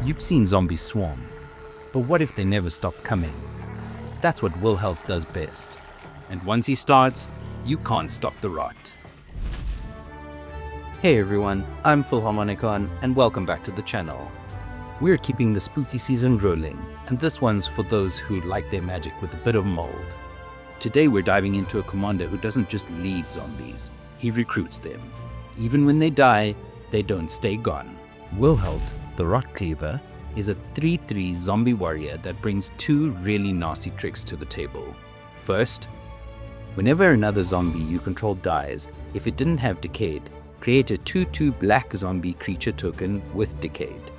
You've seen zombies swarm, but what if they never stop coming? That's what Wilhelt does best. And once he starts, you can't stop the rot. Hey everyone, I'm Philharmonicon and welcome back to the channel. We're keeping the spooky season rolling, and this one's for those who like their magic with a bit of mold. Today we're diving into a commander who doesn't just lead zombies, he recruits them. Even when they die, they don't stay gone. Wilhelt, the Rotcleaver, is a 3/3 zombie warrior that brings two really nasty tricks to the table. First, whenever another zombie you control dies, if it didn't have decayed, create a 2/2 black zombie creature token with decayed.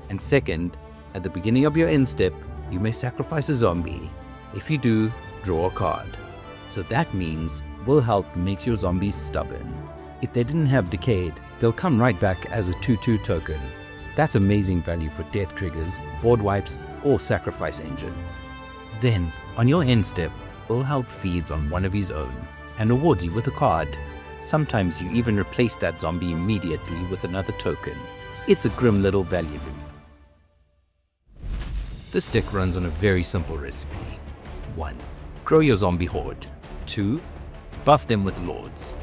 And second, at the beginning of your end step, you may sacrifice a zombie. If you do, draw a card. So that means Wilhelt makes your zombies stubborn. If they didn't have decayed, they'll come right back as a 2/2 token. That's amazing value for death triggers, board wipes, or sacrifice engines. Then, on your end step, Wilhelt feeds on one of his own and rewards you with a card. Sometimes you even replace that zombie immediately with another token. It's a grim little value loop. This deck runs on a very simple recipe. 1. Grow your zombie horde. 2. Buff them with lords.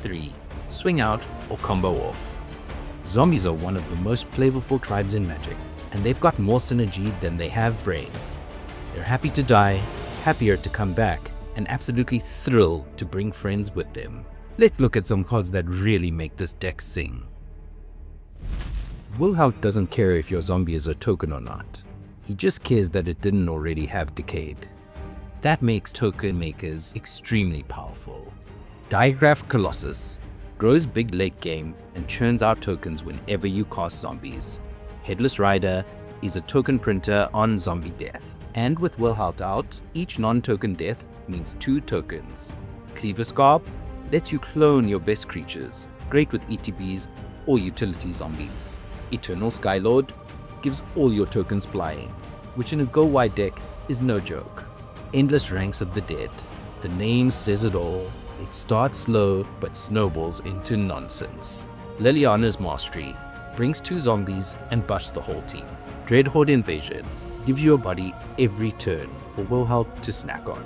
3. Swing out or combo off. Zombies are one of the most flavorful tribes in Magic, and they've got more synergy than they have brains. They're happy to die, happier to come back, and absolutely thrilled to bring friends with them. Let's look at some cards that really make this deck sing. Wilhelt doesn't care if your zombie is a token or not. He just cares that it didn't already have decayed. That makes token makers extremely powerful. Digraph Colossus grows big late game and churns out tokens whenever you cast zombies. Headless Rider is a token printer on zombie death. And with Wilhelt out, each non-token death means 2 tokens. Cleaver Scarp lets you clone your best creatures, great with ETBs or utility zombies. Eternal Skylord gives all your tokens flying, which in a go-wide deck is no joke. Endless Ranks of the Dead. The name says it all. It starts slow but snowballs into nonsense. Liliana's Mastery brings 2 zombies and buffs the whole team. Dread Horde Invasion gives you a body every turn for Wilhelt to snack on.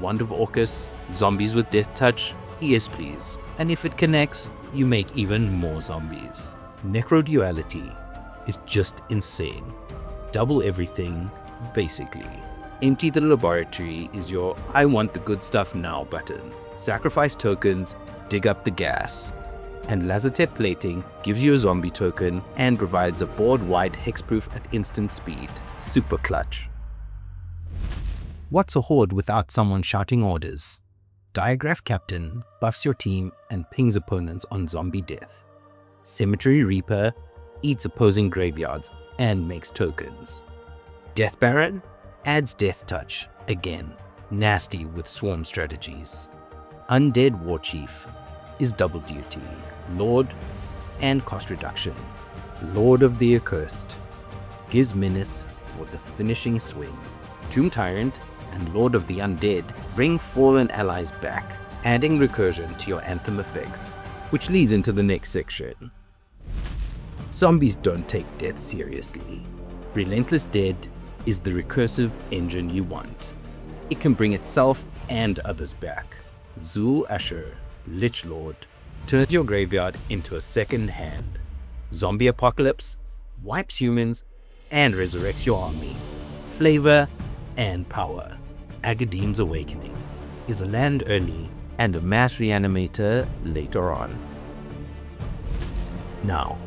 Wand of Orcus, zombies with death touch, yes please. And if it connects, you make even more zombies. Necroduality is just insane. Double everything, basically. Empty the Laboratory is your I want the good stuff now button. Sacrifice tokens, dig up the gas. And Lazotep Plating gives you a zombie token and provides a board-wide hexproof at instant speed. Super clutch. What's a horde without someone shouting orders? Digraph Captain buffs your team and pings opponents on zombie death. Cemetery Reaper eats opposing graveyards and makes tokens. Death Baron adds death touch, again, nasty with swarm strategies. Undead Warchief is double duty, Lord and cost reduction. Lord of the Accursed gives menace for the finishing swing. Tomb Tyrant and Lord of the Undead bring fallen allies back, adding recursion to your anthem effects, which leads into the next section. Zombies don't take death seriously. Relentless Dead is the recursive engine you want. It can bring itself and others back. Zul Asher, Lich Lord, turns your graveyard into a second hand. Zombie Apocalypse wipes humans and resurrects your army. Flavor and power. Agadim's Awakening is a land early and a mass reanimator later on. Now,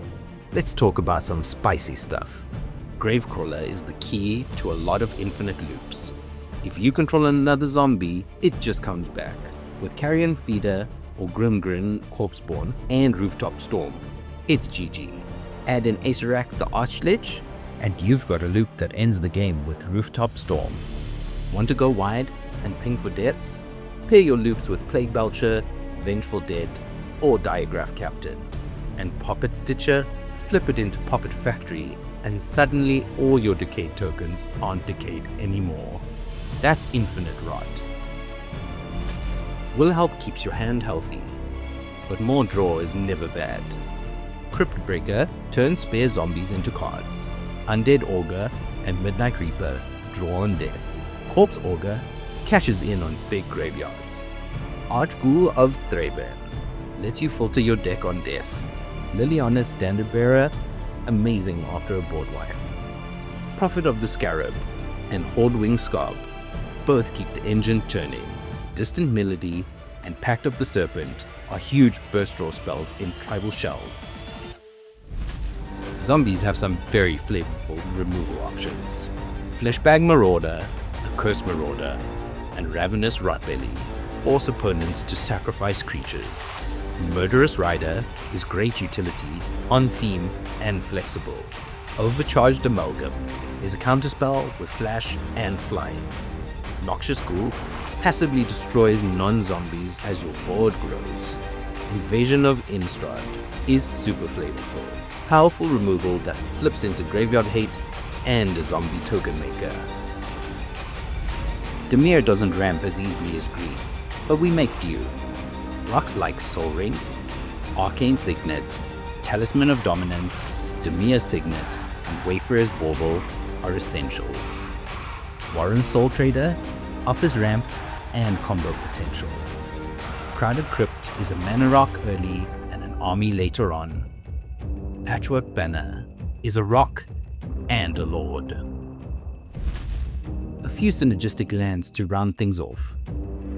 let's talk about some spicy stuff. Gravecrawler is the key to a lot of infinite loops. If you control another zombie, it just comes back. With Carrion Feeder or Grimgrin Corpseborn and Rooftop Storm, it's GG. Add in Acerak the Archlich, and you've got a loop that ends the game with Rooftop Storm. Want to go wide and ping for deaths? Pair your loops with Plague Belcher, Vengeful Dead, or Digraph Captain. And Poppet Stitcher, flip it into Poppet Factory, and suddenly all your decayed tokens aren't decayed anymore. That's infinite rot. Wilhelt keeps your hand healthy, but more draw is never bad. Crypt Breaker turns spare zombies into cards. Undead Ogre and Midnight Reaper draw on death. Corpse Ogre cashes in on big graveyards. Archghoul of Thraben lets you filter your deck on death. Liliana's Standard Bearer, amazing after a board wipe. Prophet of the Scarab and Hordewing Scarb both keep the engine turning. Distant Melody and Pact of the Serpent are huge burst draw spells in tribal shells. Zombies have some very flavorful removal options. Fleshbag Marauder, a Curse Marauder, and Ravenous Rotbelly force opponents to sacrifice creatures. Murderous Rider is great utility, on theme, and flexible. Overcharged Amalgam is a counterspell with flash and flying. Noxious Ghoul passively destroys non-zombies as your board grows. Invasion of Innistrad is super flavorful. Powerful removal that flips into graveyard hate and a zombie token maker. Dimir doesn't ramp as easily as green, but we make do. Rocks like Soul Ring, Arcane Signet, Talisman of Dominance, Dimir Signet, and Wayfarer's Bauble are essentials. Warren Soul Trader offers ramp and combo potential. Crowded Crypt is a mana rock early and an army later on. Patchwork Banner is a rock and a lord. A few synergistic lands to round things off.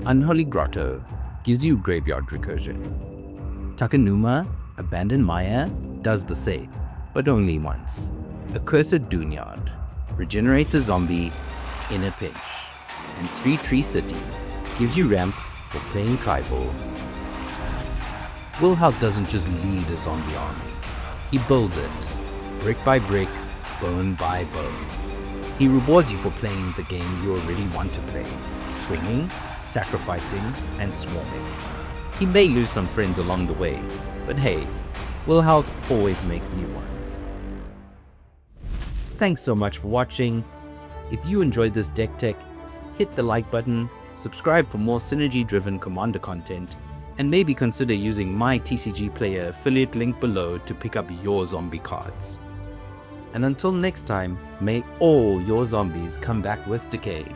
Unholy Grotto gives you graveyard recursion. Takanuma, Abandoned Maya, does the same, but only once. Accursed Dunyard regenerates a zombie in a pinch. And Three Tree City gives you ramp for playing tribal. Wilhelt doesn't just lead a zombie army, he builds it, brick by brick, bone by bone. He rewards you for playing the game you already want to play, swinging, sacrificing, and swarming. He may lose some friends along the way, but hey, Wilhelt always makes new ones. Thanks so much for watching. If you enjoyed this deck tech, hit the like button, subscribe for more synergy-driven Commander content, and maybe consider using my TCG Player affiliate link below to pick up your zombie cards. And until next time, may all your zombies come back with Decayed.